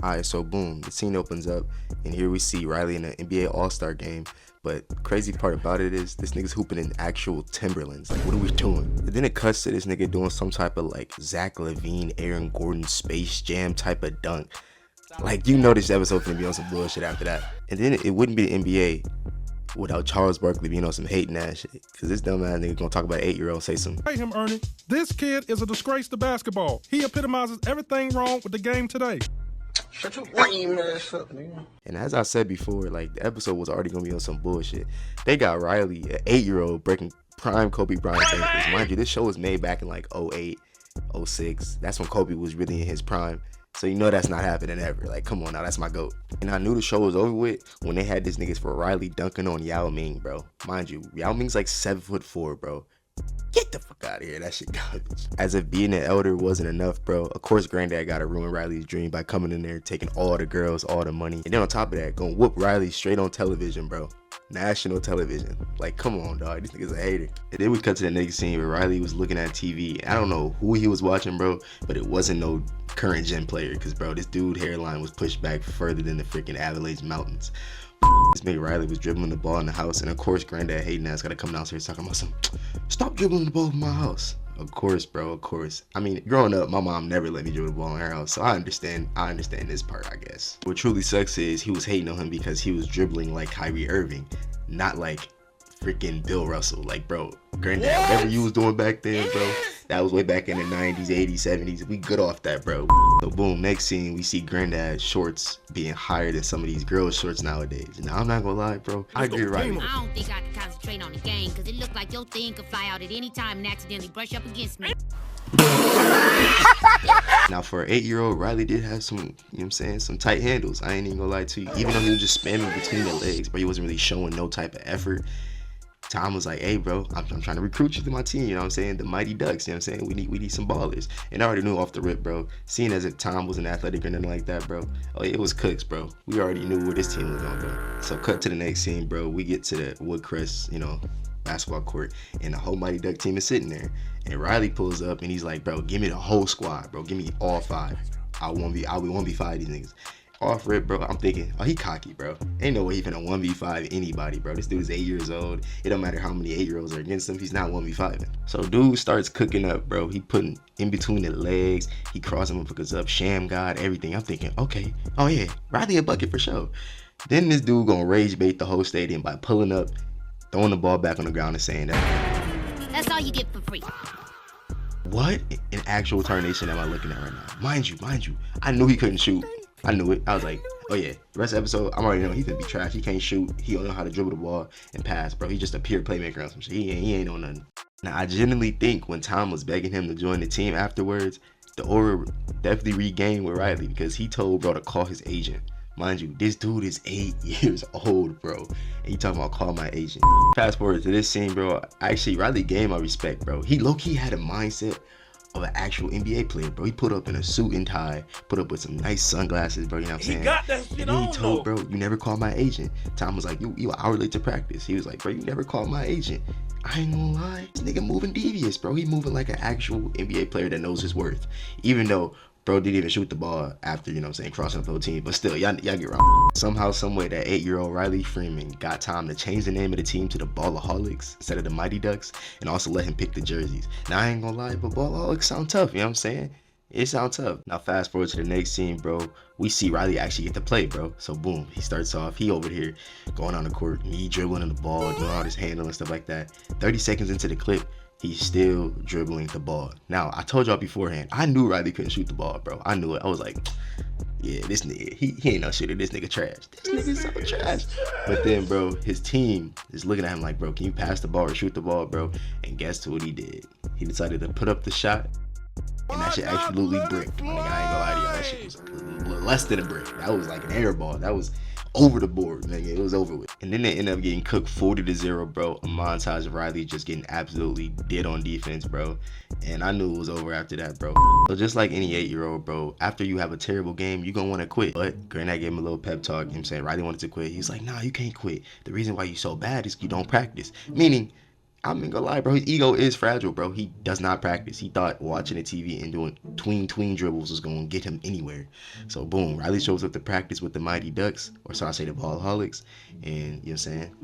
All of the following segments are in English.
Alright, so boom, the scene opens up, and here we see Riley in an NBA All-Star game. But crazy part about it is this nigga's hooping in actual Timberlands. Like, what are we doing? And then it cuts to this nigga doing some type of like Zach LaVine, Aaron Gordon, Space Jam type of dunk. Like, you know this episode finna be on some bullshit after that. And then it wouldn't be the NBA without Charles Barkley being on some hating ass shit. Cause this dumb ass nigga gonna talk about an 8-year-old, say some. Hey him, Ernie. This kid is a disgrace to basketball. He epitomizes everything wrong with the game today. Shut your lame ass up, nigga. And as I said before, like, the episode was already gonna be on some bullshit. They got Riley, an 8-year-old, breaking prime Kobe Bryant ankles. Mind you, this show was made back in like 08, 06. That's when Kobe was really in his prime. So you know that's not happening ever. Like, come on now, that's my GOAT. And I knew the show was over with when they had this niggas for Riley dunking on Yao Ming, bro. Mind you, Yao Ming's like 7'4", bro. Get the fuck out of here, that shit garbage. As if being an elder wasn't enough, bro, of course granddad gotta ruin Riley's dream by coming in there, taking all the girls, all the money. And then on top of that, gonna whoop Riley straight on television, bro. National television. Like, come on, dog. This nigga's a hater. And then we cut to the next scene where Riley was looking at TV. I don't know who he was watching, bro, but it wasn't no current gen player. Cause, bro, this dude hairline was pushed back further than the freaking Avalanche Mountains. This nigga Riley was dribbling the ball in the house, and of course granddad hating ass gotta come downstairs talking about some, stop dribbling the ball in my house. Of course, bro, of course. I mean, growing up, my mom never let me dribble the ball in her house, so I understand this part, I guess. What truly sucks is he was hating on him because he was dribbling like Kyrie Irving, not like freaking Bill Russell. Like, bro, granddad, whatever you was doing back then, bro, that was way back in the 90s, 80s, 70s. We good off that, bro. So boom, next scene, we see granddad's shorts being higher than some of these girls' shorts nowadays. Now, I'm not gonna lie, bro, I agree, right? I don't think I can concentrate on the game because it looked like your thing could fly out at any time and accidentally brush up against me. Now, for an 8-year-old, Riley did have some, you know what I'm saying, some tight handles. I ain't even gonna lie to you. Even though he was just spamming between the legs, but he wasn't really showing no type of effort. Tom was like, hey, bro, I'm trying to recruit you to my team, you know what I'm saying? The Mighty Ducks, you know what I'm saying? We need some ballers. And I already knew off the rip, bro. Seeing as if Tom wasn't athletic or nothing like that, bro. Oh, yeah, it was cooks, bro. We already knew where this team was going to go. So cut to the next scene, bro. We get to the Woodcrest, you know, basketball court, and the whole Mighty Duck team is sitting there. And Riley pulls up, and he's like, bro, give me the whole squad, bro. Give me all 5. I'll be 1v5 these niggas. Off rip, bro, I'm thinking, oh, he cocky, bro. Ain't no way he finna 1v5 anybody, bro. This dude is 8 years old. It don't matter how many 8-year-olds are against him. He's not 1v5ing. So dude starts cooking up, bro. He putting in between the legs. He crossing motherfuckers up, sham god, everything. I'm thinking, okay, oh yeah, Riley a bucket for sure. Then this dude gonna rage bait the whole stadium by pulling up, throwing the ball back on the ground and saying that. That's all you get for free. What in actual tarnation am I looking at right now? Mind you, I knew he couldn't shoot. I knew it. I was like, oh yeah, the rest of the episode, I'm already knowing he's gonna be trash. He can't shoot. He don't know how to dribble the ball and pass, bro. He's just a pure playmaker on some shit. He ain't on nothing. Now, I genuinely think when Tom was begging him to join the team afterwards, the aura definitely regained with Riley because he told bro to call his agent. Mind you, this dude is 8 years old, bro. And he talking about call my agent. Fast forward to this scene, bro. Actually, Riley gained my respect, bro. He low-key had a mindset of an actual NBA player, bro. He put up in a suit and tie, put up with some nice sunglasses, bro, you know what I'm saying? He got that shit and then he on, told, though. bro, you never called my agent. Tom was like, you an hour late to practice. He was like, bro, you never called my agent. I ain't gonna lie, this nigga moving devious, bro. He moving like an actual NBA player that knows his worth. Even though bro didn't even shoot the ball after, you know what I'm saying, crossing the whole team. But still, y'all get wrong. Somehow, someway, that 8-year-old Riley Freeman got Tom to change the name of the team to the Ballaholics instead of the Mighty Ducks, and also let him pick the jerseys. Now, I ain't gonna lie, but Ballaholics sound tough, you know what I'm saying? It sounds tough. Now, fast forward to the next scene, bro. We see Riley actually get to play, bro. So, boom, he starts off. He over here going on the court, me dribbling the ball, doing all this handling and stuff like that. 30 seconds into the clip, he's still dribbling the ball. Now, I told y'all beforehand, I knew Riley couldn't shoot the ball, bro. I knew it. I was like, yeah, this nigga, he ain't no shooter. This nigga trash. This nigga's so trash. But then, bro, his team is looking at him like, bro, can you pass the ball or shoot the ball, bro? And guess what he did? He decided to put up the shot, and that shit absolutely bricked. I ain't gonna lie to y'all, that shit was less than a brick. That was like an air ball. That was over the board, nigga. It was over with. And then they end up getting cooked 40-0, bro. A montage of Riley just getting absolutely dead on defense, bro. And I knew it was over after that, bro. So just like any 8-year-old, bro, after you have a terrible game, you gonna want to quit. But Granddad gave him a little pep talk, you know what I'm saying? Riley wanted to quit. He's like, nah, you can't quit. The reason why you so bad is you don't practice. Meaning, I'm not gonna lie, bro. His ego is fragile, bro. He does not practice. He thought watching the TV and doing tween dribbles was gonna get him anywhere. So boom, Riley shows up to practice with the Mighty Ducks, or so I say the Ballaholics, and you know what I'm saying.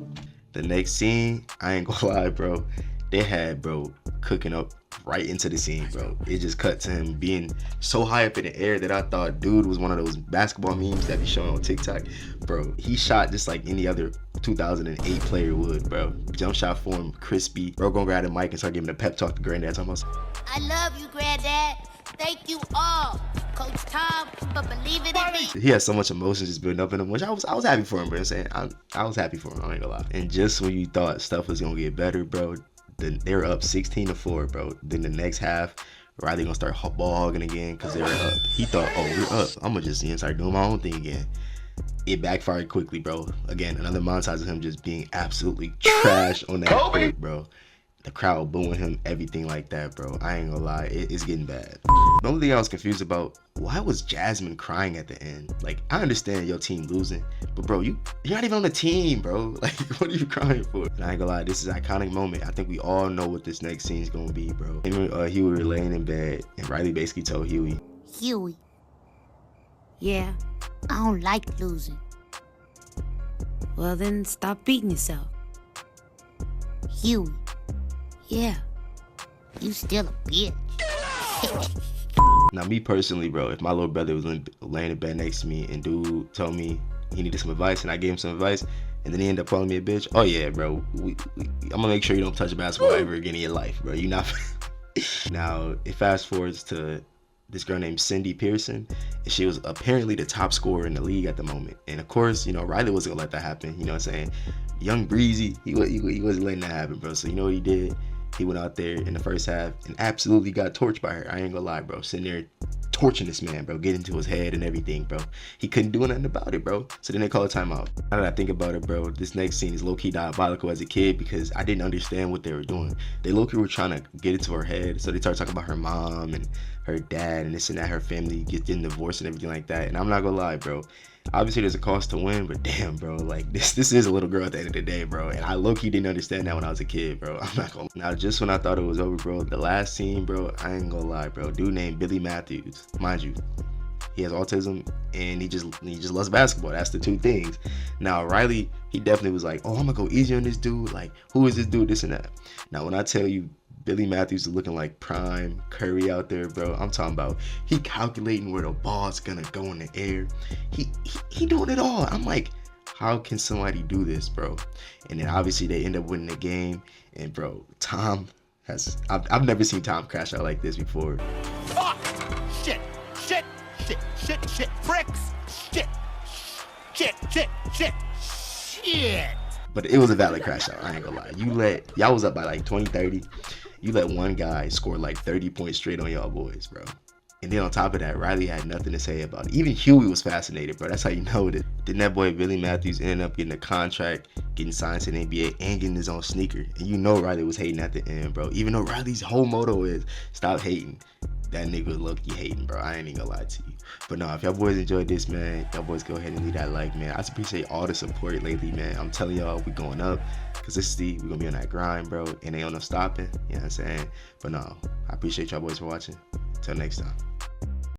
The next scene, I ain't gonna lie, bro. They had bro cooking up right into the scene, bro. It just cut to him being so high up in the air that I thought dude was one of those basketball memes that be showing on TikTok. Bro, he shot just like any other 2008 player would, bro. Jump shot form, crispy. Bro gonna grab the mic and start giving a pep talk to Granddad. Talking about, I love you, Granddad. Thank you all. Coach Tom, for believing in me. he has so much emotion just building up in him, which I was happy for him, bro. I'm saying I was happy for him. I ain't gonna lie. And just when you thought stuff was gonna get better, bro, then they were up 16-4, bro. Then the next half, Riley gonna start ball hogging again because they were up. He thought, oh, we're up. I'm gonna just start doing my own thing again. It backfired quickly, bro. Again, another montage of him just being absolutely trash on that court, bro. The crowd booing him, everything like that, bro. I ain't gonna lie, it's getting bad. The only thing I was confused about, why was Jasmine crying at the end? Like, I understand your team losing, but bro, you're not even on the team, bro. Like, what are you crying for? And I ain't gonna lie, this is an iconic moment. I think we all know what this next scene's gonna be, bro. Huey were laying in bed, and Riley basically told Huey, Huey. Yeah, I don't like losing. Well, then stop beating yourself. Huey. Yeah, you still a bitch. Now, me personally, bro, if my little brother was laying in bed next to me and dude told me he needed some advice and I gave him some advice and then he ended up calling me a bitch, oh yeah, bro, I'm gonna make sure you don't touch basketball ever again in your life, bro. You not. Now, it fast forwards to this girl named Cindy Pearson, and she was apparently the top scorer in the league at the moment. And of course, you know, Riley wasn't gonna let that happen. You know what I'm saying? Young Breezy, he wasn't letting that happen, bro. So you know what he did? He went out there in the first half and absolutely got torched by her. I ain't gonna lie, bro. Sitting there torching this man, bro. Getting to his head and everything, bro. He couldn't do nothing about it, bro. So then they call a timeout. Now that I think about it, bro, this next scene is low-key diabolical as a kid because I didn't understand what they were doing. They low-key were trying to get into her head. So they started talking about her mom and her dad and this and that, her family getting divorced and everything like that. And I'm not gonna lie, bro. Obviously there's a cost to win, but damn, bro, like this is a little girl at the end of the day, bro. And I low-key didn't understand that when I was a kid, bro. I'm not gonna. Now, just when I thought it was over, bro, the last scene, bro, I ain't gonna lie, bro. Dude named Billy Matthews, mind you, he has autism and he just loves basketball. That's the two things. Now Riley, he definitely was like, oh, I'm gonna go easy on this dude. Like, who is this dude? This and that. Now when I tell you, Billy Matthews is looking like prime Curry out there, bro. I'm talking about he calculating where the ball's gonna go in the air. He doing it all. I'm like, how can somebody do this, bro? And then obviously they end up winning the game. And bro, Tom has I've never seen Tom crash out like this before. Fuck! Shit! Bricks! Shit! But it was a valid crash out, I ain't gonna lie. Y'all was up by like 20-30. You let one guy score like 30 points straight on y'all boys, bro. And then on top of that, Riley had nothing to say about it. Even Huey was fascinated, bro. That's how you know it. Then that boy Billy Matthews ended up getting a contract, getting signed to the NBA, and getting his own sneaker. And you know Riley was hating at the end, bro. Even though Riley's whole motto is stop hating. That nigga was low-key hating, bro. I ain't even gonna lie to you. But no, if y'all boys enjoyed this, man, y'all boys go ahead and leave that like, man. I just appreciate all the support lately, man. I'm telling y'all, we going up. Consistency, we gonna be on that grind, bro. And ain't on no stopping. You know what I'm saying? But no, I appreciate y'all boys for watching. Till next time.